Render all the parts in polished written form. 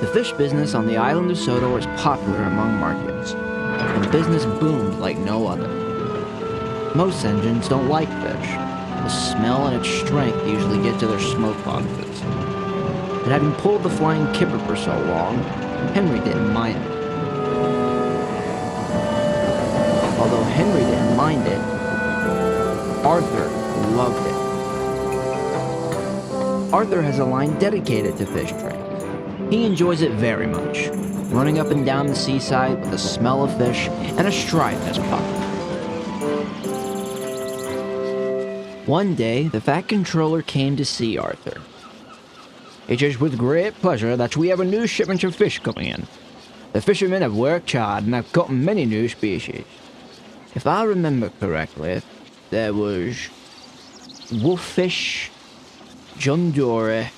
The fish business on the island of Soto was popular among markets, and the business boomed like no other. Most engines don't like fish. The smell and its strength usually get to their smoke boxes. But having pulled the flying kipper for so long, Henry didn't mind it. Although Henry didn't mind it, Arthur loved it. Arthur has a line dedicated to fish trains. He enjoys it very much, running up and down the seaside with the smell of fish and a stripe in his pocket. One day, the Fat Controller came to see Arthur. "It is with great pleasure that we have a new shipment of fish coming in. The fishermen have worked hard and have caught many new species. If I remember correctly, there was wolffish, John Dory,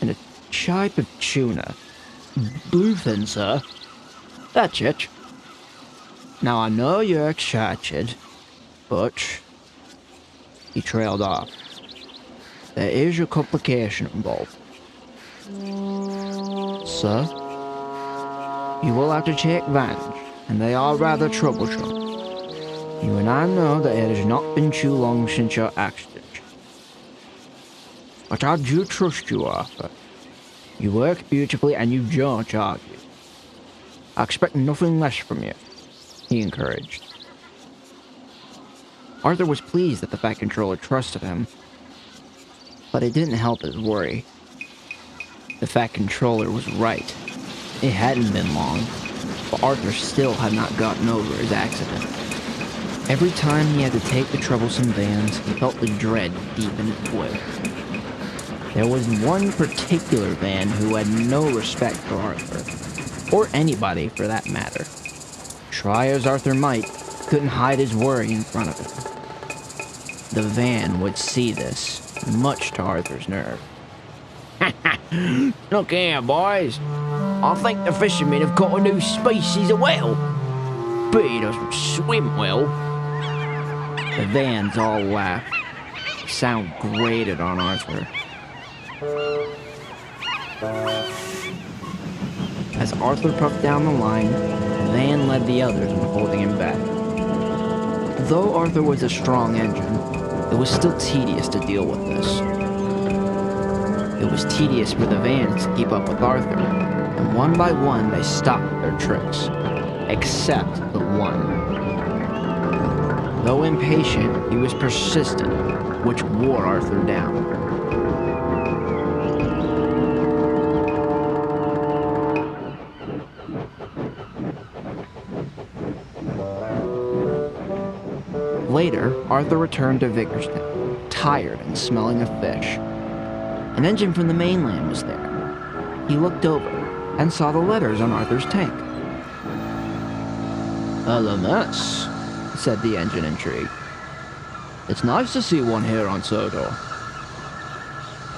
and a type of tuna. Bluefin, sir. That's it. Now I know you're excited, but..." He trailed off. "There is a complication involved. Sir, you will have to take advantage, and they are rather troublesome. You and I know that it has not been too long since your accident. But I do trust you, Arthur. You work beautifully and you don't argue. I expect nothing less from you," he encouraged. Arthur was pleased that the Fat Controller trusted him, but it didn't help his worry. The Fat Controller was right. It hadn't been long, but Arthur still had not gotten over his accident. Every time he had to take the troublesome vans, he felt the dread deep in his will. There was one particular van who had no respect for Arthur, or anybody for that matter. Try as Arthur might, he couldn't hide his worry in front of him. The van would see this, much to Arthur's nerve. "Look here, boys. I think the fishermen have caught a new species of whale. But he doesn't swim well." The vans all laughed. The sound grated on Arthur. As Arthur puffed down the line, the van led the others in holding him back. Though Arthur was a strong engine, it was still tedious to deal with this. It was tedious for the vans to keep up with Arthur, and one by one they stopped their tricks, except the one. Though impatient, he was persistent, which wore Arthur down. Later, Arthur returned to Vickerstown, tired and smelling of fish. An engine from the mainland was there. He looked over and saw the letters on Arthur's tank. "LMS," said the engine, intrigued. "It's nice to see one here on Soto."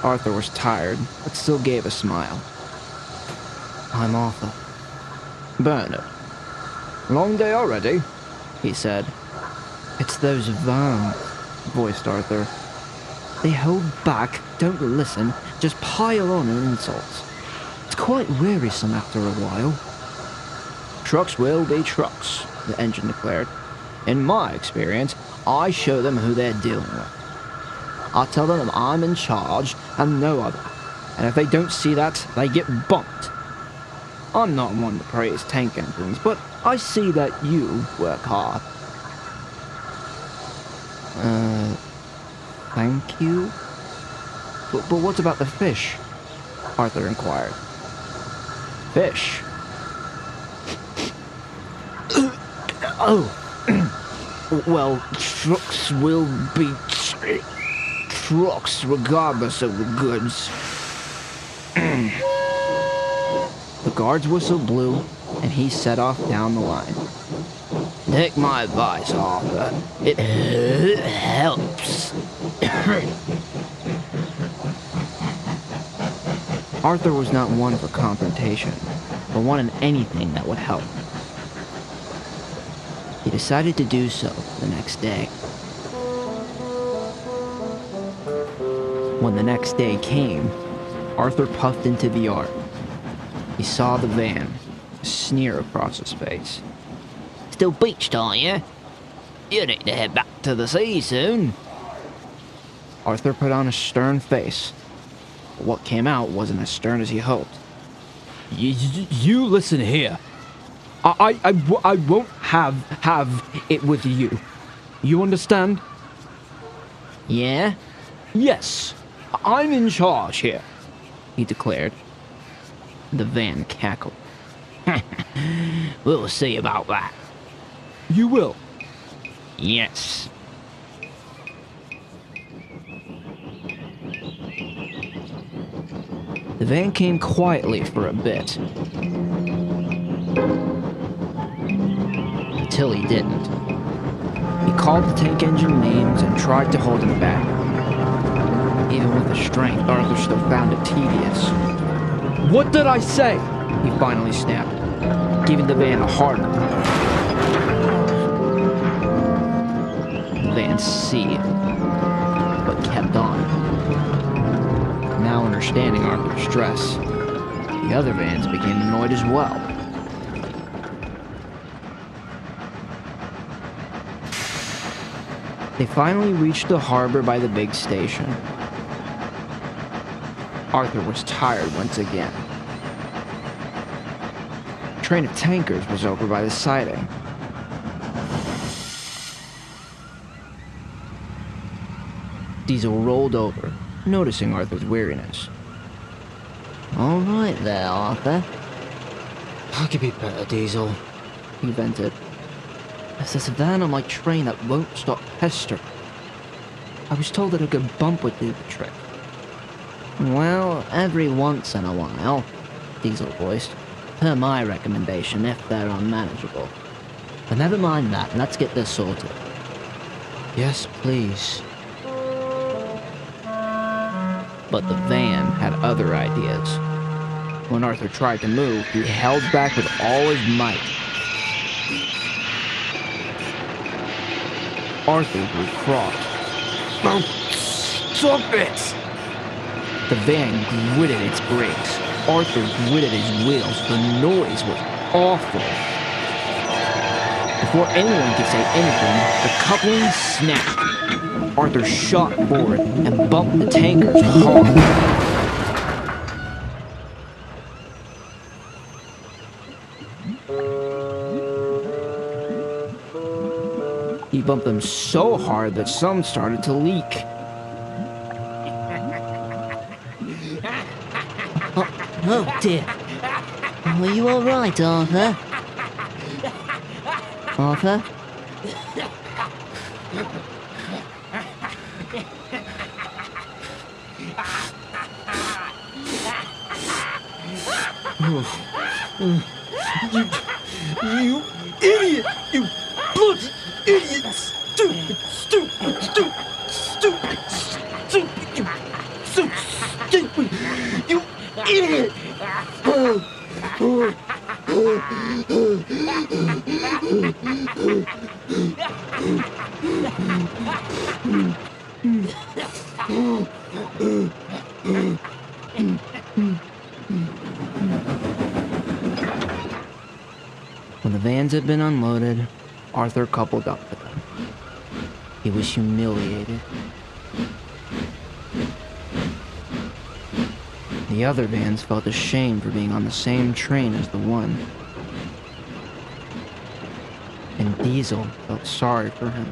Arthur was tired, but still gave a smile. "I'm Arthur." "Burn it. Long day already?" he said. "It's those vans," voiced Arthur. "They hold back, don't listen, just pile on insults. It's quite wearisome after a while." "Trucks will be trucks," the engine declared. "In my experience, I show them who they're dealing with. I tell them I'm in charge and no other, and if they don't see that, they get bumped. I'm not one to praise tank engines, but I see that you work hard." Thank you? But what about the fish?" Arthur inquired. "Fish? Oh, well, trucks will be trucks regardless of the goods." The guard's whistle blew, and he set off down the line. "Take my advice, Arthur. It helps." Arthur was not one for confrontation, but wanted anything that would help. He decided to do so the next day. When the next day came, Arthur puffed into the yard. He saw the van, a sneer across his face. Still beached, are you? You need to head back to the sea soon. Arthur put on a stern face, but what came out wasn't as stern as he hoped. You listen here. I won't have it with you. You understand? Yeah? Yes, I'm in charge here, he declared. The van cackled. We'll see about that. You will. Yes. The van came quietly for a bit. Until he didn't. He called the tank engine names and tried to hold him back. Even with his strength, Arthur still found it tedious. What did I say? He finally snapped, giving the van a harder. The van seethed, but kept on. Now understanding Arthur's stress, the other vans became annoyed as well. They finally reached the harbor by the big station. Arthur was tired once again. A train of tankers was over by the siding. Diesel rolled over, noticing Arthur's weariness. All right there, Arthur. I could be better, Diesel, he vented. There's a van on my train that won't stop pestering. I was told that a good bump would do the trick. Well, every once in a while, Diesel voiced, per my recommendation if they're unmanageable. But never mind that, let's get this sorted. Yes, please. But the van had other ideas. When Arthur tried to move, he held back with all his might. Arthur grew cross. Oh, stop it! The van gritted its brakes. Arthur gritted his wheels. The noise was awful. Before anyone could say anything, the coupling snapped. Arthur shot forward and bumped the tankers hard. He bumped them so hard that some started to leak. Oh dear. Are you alright, Arthur? Arthur? You idiot! You bloody idiot! Stupid, stupid, stupid, stupid, stupid, you so stupid! You idiot! When the vans had been unloaded, Arthur coupled up with them. He was humiliated. The other vans felt ashamed for being on the same train as the one. And Diesel felt sorry for him.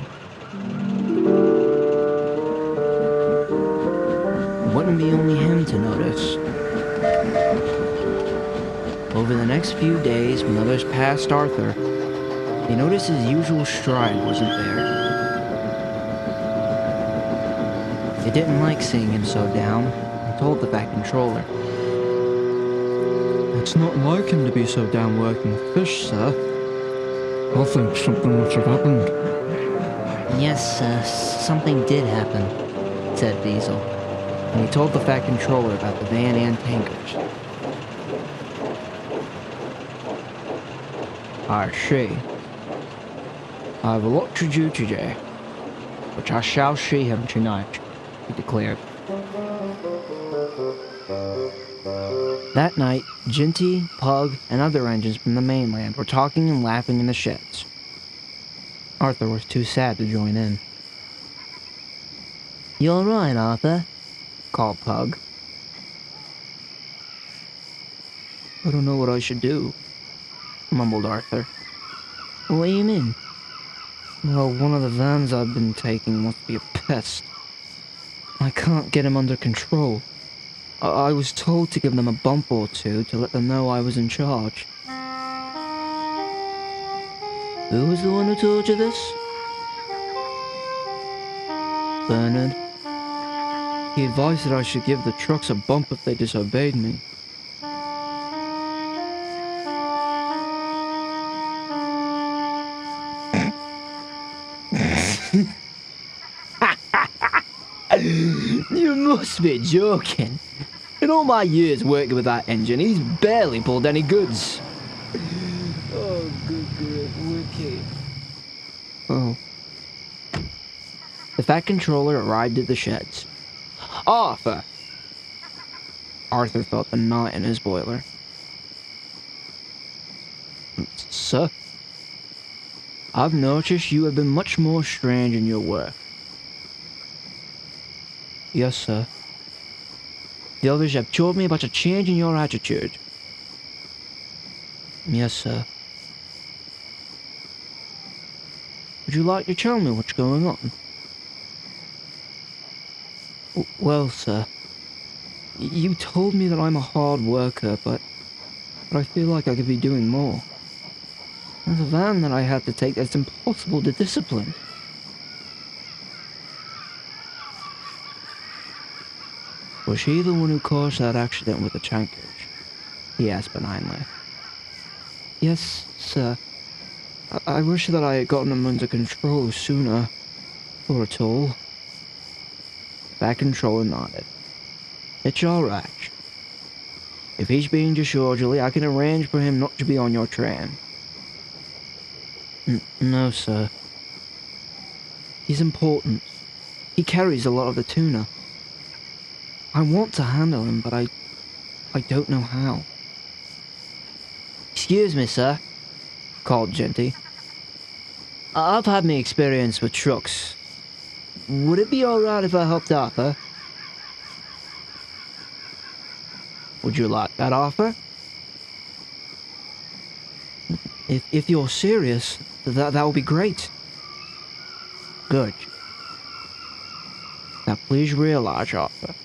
It wouldn't be only him to notice. Over the next few days, when others passed Arthur, they noticed his usual stride wasn't there. They didn't like seeing him so down, and told the Vat Controller. It's not like him to be so down working fish, sir. I think something must have happened. Yes, something did happen, said Diesel. And he told the Vat Controller about the van and tankers. I see. I have a lot to do today, which I shall see him tonight, he declared. That night, Ginty, Pug, and other engines from the mainland were talking and laughing in the sheds. Arthur was too sad to join in. You alright, Arthur? Called Pug. I don't know what I should do, mumbled Arthur. What do you mean? Well, one of the vans I've been taking must be a pest. I can't get him under control. I was told to give them a bump or two to let them know I was in charge. Who was the one who told you this? Bernard. He advised that I should give the trucks a bump if they disobeyed me. You must be joking. In all my years working with that engine, he's barely pulled any goods. Oh, good grief, Wiki. Oh. The Fat Controller arrived at the sheds. Arthur! Arthur felt the knot in his boiler. Sir? I've noticed you have been much more strange in your work. Yes, sir. The others have told me about a change in your attitude. Yes, sir. Would you like to tell me what's going on? Well, sir, you told me that I'm a hard worker, but I feel like I could be doing more. There's a van that I had to take that's impossible to discipline. Was he the one who caused that accident with the tankage? He asked benignly. Yes, sir. I wish that I had gotten him under control sooner, or at all. That controller nodded. It's alright. If he's being disorderly, I can arrange for him not to be on your train. No, sir. He's important. He carries a lot of the tuna. I want to handle him, but I don't know how. Excuse me, sir, called Ginty. I've had my experience with trucks. Would it be alright if I helped Arthur? Would you like that offer? If you're serious, that would be great. Good. Now please realize, Arthur,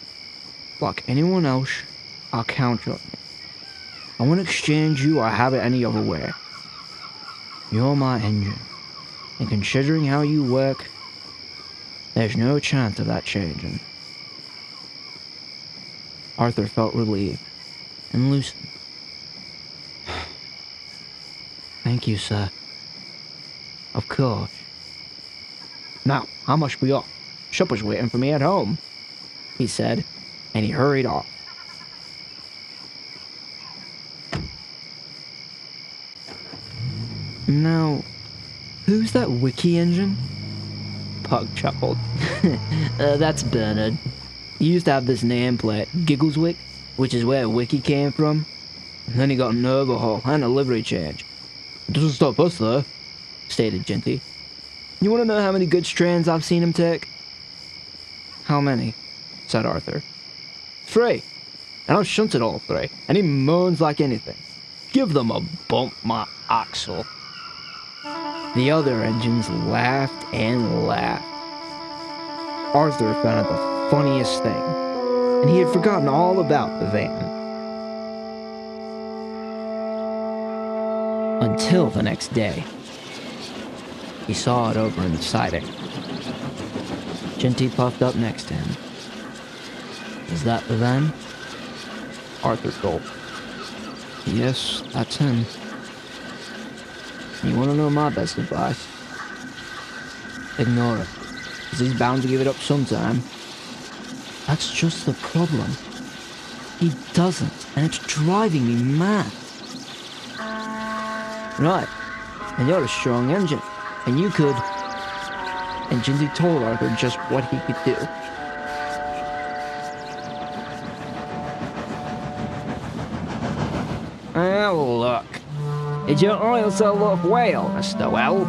like anyone else, I'll count on you. I won't exchange you or have it any other way. You're my engine, and considering how you work, there's no chance of that changing. Arthur felt relieved and loosened. Thank you, sir. Of course. Now, I must be off. Supper's waiting for me at home, he said, and he hurried off. Now, who's that Wiki engine? Pug chuckled. That's Bernard. He used to have this nameplate, Giggleswick, which is where Wiki came from. And then he got an overhaul and a livery change. It doesn't stop us, though, stated Ginty. You want to know how many good strands I've seen him take? How many? Said Arthur. 3. And I've shunted all 3, and he moans like anything. Give them a bump, my axle. The other engines laughed and laughed. Arthur found it the funniest thing, and he had forgotten all about the van. Until the next day. He saw it over in the siding. Ginty puffed up next to him. Is that the van? Arthur gulped. Yes, that's him. You want to know my best advice? Ignore it, because he's bound to give it up sometime. That's just the problem. He doesn't, and it's driving me mad. Right, and you're a strong engine, and you could... And Ginty told Arthur just what he could do. Look. Did your oil sell off well, Mr. Well?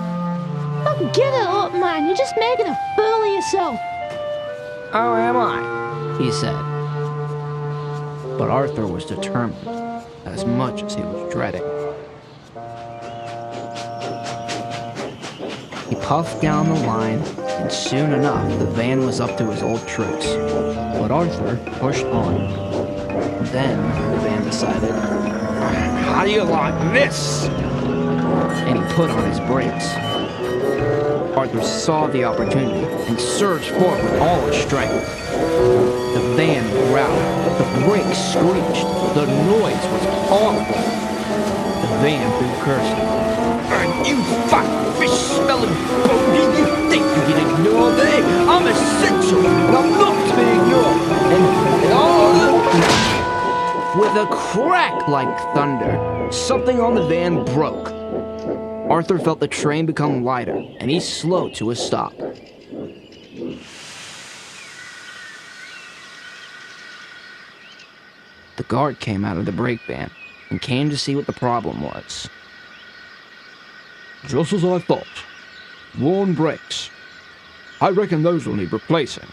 Oh, get it up, man. You're just making a fool of yourself. Oh, am I? He said. But Arthur was determined, as much as he was dreading. He puffed down the line, and soon enough the van was up to his old tricks. But Arthur pushed on. Then the van decided, "How do you like this?" And he put on his brakes. Arthur saw the opportunity and surged forward with all his strength. The van growled, the brakes screeched, the noise was awful. The van flew cursing. "And you fat fish-smelling bogey, you think you can ignore me? I'm essential, and I'm not to be ignored. And all the..." With a crack like thunder, something on the van broke. Arthur felt the train become lighter, and he slowed to a stop. The guard came out of the brake van and came to see what the problem was. "Just as I thought. Worn brakes. I reckon those will need replacing.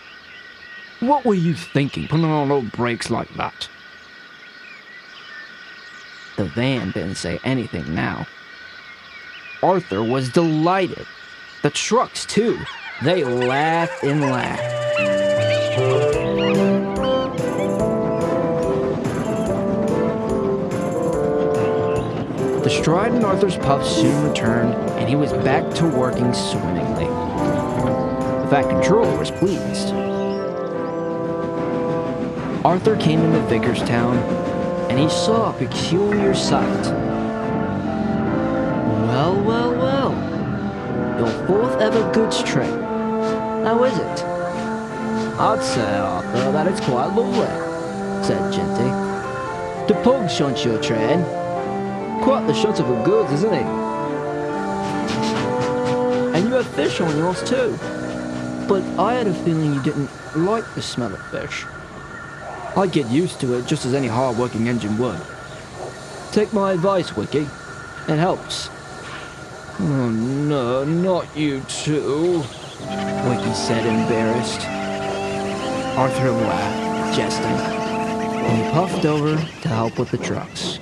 What were you thinking, putting on old brakes like that?" The van didn't say anything now. Arthur was delighted. The trucks, too. They laughed and laughed. The stride in Arthur's puffs soon returned, and he was back to working swimmingly. The Fat Controller was pleased. Arthur came into Vicarstown, and he saw a peculiar sight. Well, well, well. Your fourth ever goods train. How is it? "I'd say, Arthur, that it's quite lovely," said Genty. "The pug shunts your train. Quite the shunter for goods, isn't he? And you have fish on yours too. But I had a feeling you didn't like the smell of fish. I'd get used to it just as any hard-working engine would. Take my advice, Wiki. It helps." "Oh no, not you too," Wiki said, embarrassed. Arthur laughed, jesting, and he puffed over to help with the trucks.